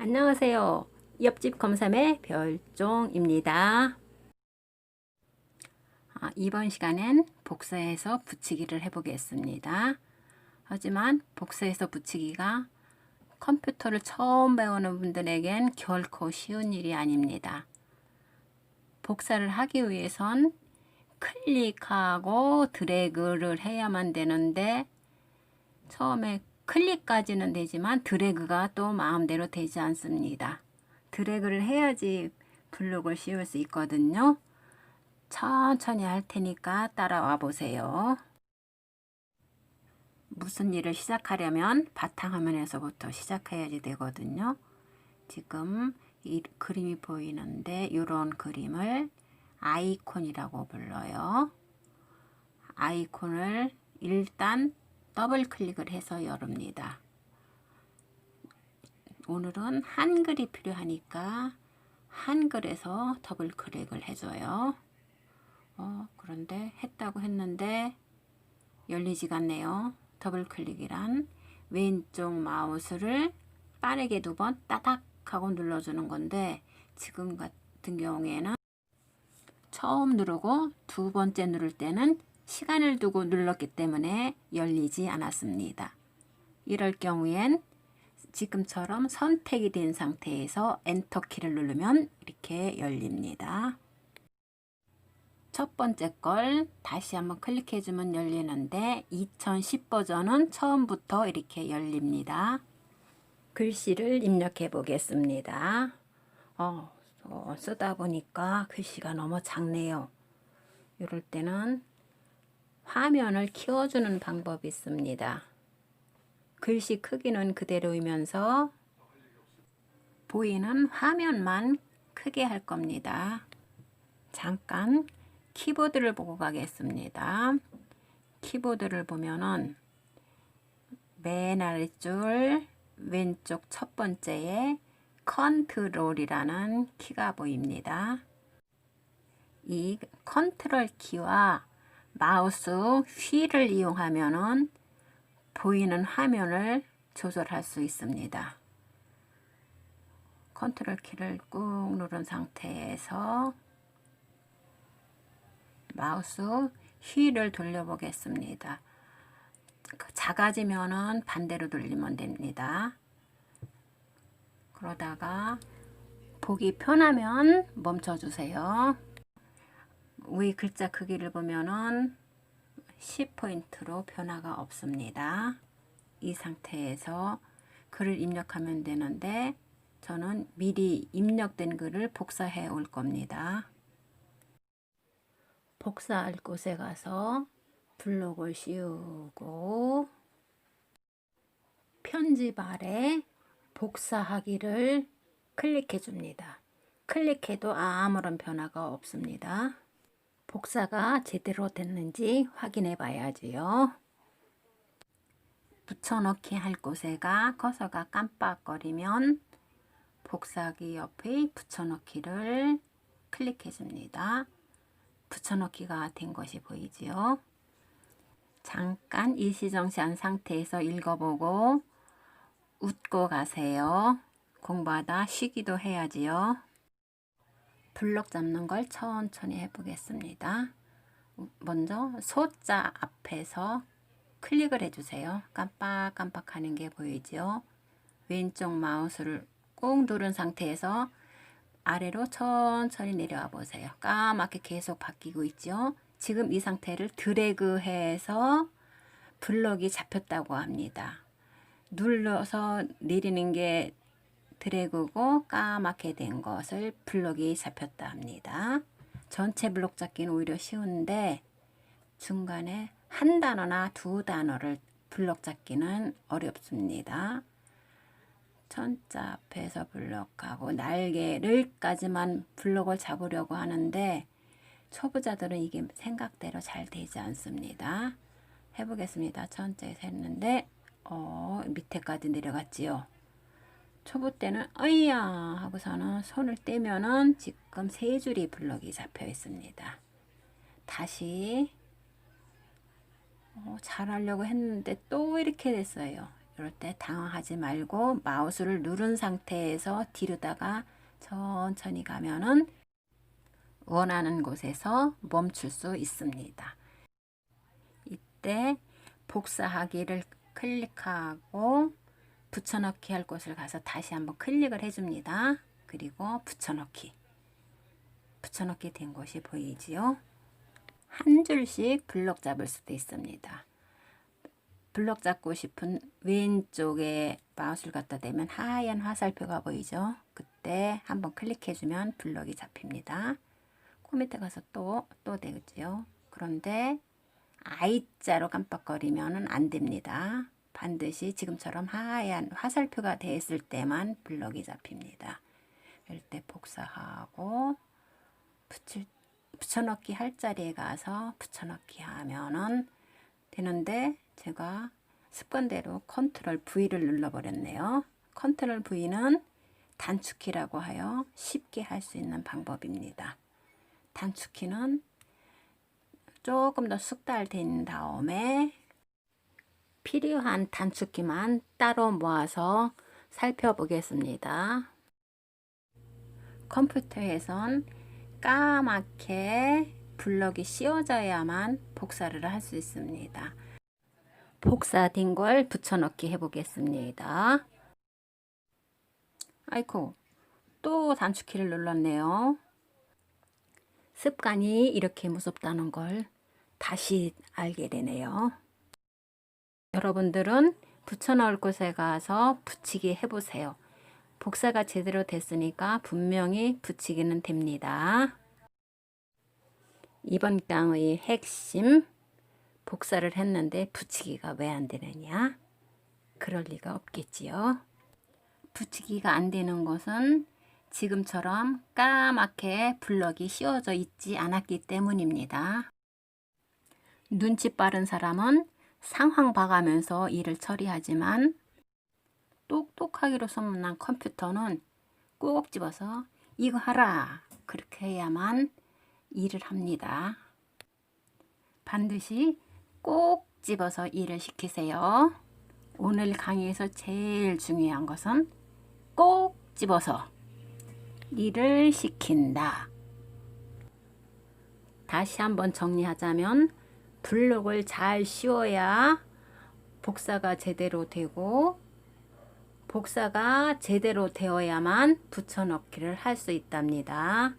안녕하세요. 옆집 검삼의 별종입니다. 이번 시간엔 복사해서 붙이기를 해보겠습니다. 하지만 복사해서 붙이기가 컴퓨터를 처음 배우는 분들에겐 결코 쉬운 일이 아닙니다. 복사를 하기 위해선 클릭하고 드래그를 해야만 되는데 처음에 클릭까지는 되지만 드래그가 또 마음대로 되지 않습니다. 드래그를 해야지 블록을 씌울 수 있거든요. 천천히 할 테니까 따라와 보세요. 무슨 일을 시작하려면 바탕화면에서부터 시작해야지 되거든요. 지금 이 그림이 보이는데 이런 그림을 아이콘이라고 불러요. 아이콘을 일단 더블 클릭을 해서 열립니다. 오늘은 한글이 필요하니까 한글에서 더블 클릭을 해줘요. 그런데 했다고 했는데 열리지가 않네요. 더블 클릭이란 왼쪽 마우스를 빠르게 2번 따닥 하고 눌러주는 건데 지금 같은 경우에는 처음 누르고 2번째 누를 때는 시간을 두고 눌렀기 때문에 열리지 않았습니다. 이럴 경우엔 지금처럼 선택이 된 상태에서 엔터키를 누르면 이렇게 열립니다. 첫 번째 걸 다시 한번 클릭해 주면 열리는데 2010 버전은 처음부터 이렇게 열립니다. 글씨를 입력해 보겠습니다. 쓰다 보니까 글씨가 너무 작네요. 이럴 때는 화면을 키워주는 방법이 있습니다. 글씨 크기는 그대로이면서 보이는 화면만 크게 할 겁니다. 잠깐 키보드를 보고 가겠습니다. 키보드를 보면은 맨 아래줄 왼쪽 첫 번째에 컨트롤이라는 키가 보입니다. 이 컨트롤 키와 마우스 휠을 이용하면은 보이는 화면을 조절할 수 있습니다. 컨트롤 키를 꾹 누른 상태에서 마우스 휠을 돌려보겠습니다. 작아지면은 반대로 돌리면 됩니다. 그러다가 보기 편하면 멈춰주세요. 위 글자 크기를 보면은 10포인트로 변화가 없습니다. 이 상태에서 글을 입력하면 되는데 저는 미리 입력된 글을 복사해 올 겁니다. 복사할 곳에 가서 블록을 씌우고 편집 아래 복사하기를 클릭해 줍니다. 클릭해도 아무런 변화가 없습니다. 복사가 제대로 됐는지 확인해 봐야지요. 붙여넣기 할 곳에가 커서가 깜빡거리면 복사하기 옆에 붙여넣기를 클릭해 줍니다. 붙여넣기가 된 것이 보이지요. 잠깐 일시정지한 상태에서 읽어보고 웃고 가세요. 공부하다 쉬기도 해야지요. 블록 잡는 걸 천천히 해보겠습니다. 먼저 소자 앞에서 클릭을 해주세요. 깜빡깜빡 하는 게 보이죠. 왼쪽 마우스를 꾹 누른 상태에서 아래로 천천히 내려와 보세요. 까맣게 계속 바뀌고 있죠. 지금 이 상태를 드래그해서 블럭이 잡혔다고 합니다. 눌러서 내리는 게 드래그고 까맣게 된 것을 블럭이 잡혔다 합니다. 전체 블록 잡기는 오히려 쉬운데 중간에 한 단어나 2단어를 블럭 잡기는 어렵습니다. 천자 앞에서 블럭하고 날개를까지만 블럭을 잡으려고 하는데 초보자들은 이게 생각대로 잘 되지 않습니다. 해보겠습니다. 천자에서 했는데 밑에까지 내려갔지요. 초보 때는 어이야 하고서는 손을 떼면은 지금 3줄이 블럭이 잡혀 있습니다. 다시 잘하려고 했는데 또 이렇게 됐어요. 그럴 때 당황하지 말고 마우스를 누른 상태에서 뒤로다가 천천히 가면은 원하는 곳에서 멈출 수 있습니다. 이때 복사하기를 클릭하고 붙여넣기 할 곳을 가서 다시 한번 클릭을 해줍니다. 그리고 붙여넣기 된 곳이 보이지요? 한 줄씩 블럭 잡을 수도 있습니다. 블럭 잡고 싶은 왼쪽에 마우스를 갖다 대면 하얀 화살표가 보이죠? 그때 한번 클릭해주면 블럭이 잡힙니다. 그 밑에 가서 또 되겠죠? 그런데 I자로 깜빡거리면 안 됩니다. 반드시 지금처럼 하얀 화살표가 됐을 때만 블럭이 잡힙니다. 이럴 때 복사하고 붙여넣기 할 자리에 가서 붙여넣기 하면은 되는데 제가 습관대로 컨트롤 V를 눌러버렸네요. 컨트롤 V는 단축키라고 하여 쉽게 할 수 있는 방법입니다. 단축키는 조금 더 숙달된 다음에 필요한 단축키만 따로 모아서 살펴보겠습니다. 컴퓨터에선 까맣게 블럭이 씌워져야만 복사를 할 수 있습니다. 복사된 걸 붙여넣기 해보겠습니다. 아이고, 또 단축키를 눌렀네요. 습관이 이렇게 무섭다는 걸 다시 알게 되네요. 여러분들은 붙여넣을 곳에 가서 붙이기 해보세요. 복사가 제대로 됐으니까 분명히 붙이기는 됩니다. 이번 강의 핵심, 복사를 했는데 붙이기가 왜 안 되느냐? 그럴 리가 없겠지요. 붙이기가 안 되는 것은 지금처럼 까맣게 블럭이 씌워져 있지 않았기 때문입니다. 눈치 빠른 사람은 상황 봐가면서 일을 처리하지만 똑똑하기로 소문난 컴퓨터는 꼭 집어서 이거 하라 그렇게 해야만 일을 합니다. 반드시 꼭 집어서 일을 시키세요. 오늘 강의에서 제일 중요한 것은 꼭 집어서 일을 시킨다. 다시 한번 정리하자면 블록을 잘 씌워야 복사가 제대로 되고 복사가 제대로 되어야만 붙여넣기를 할 수 있답니다.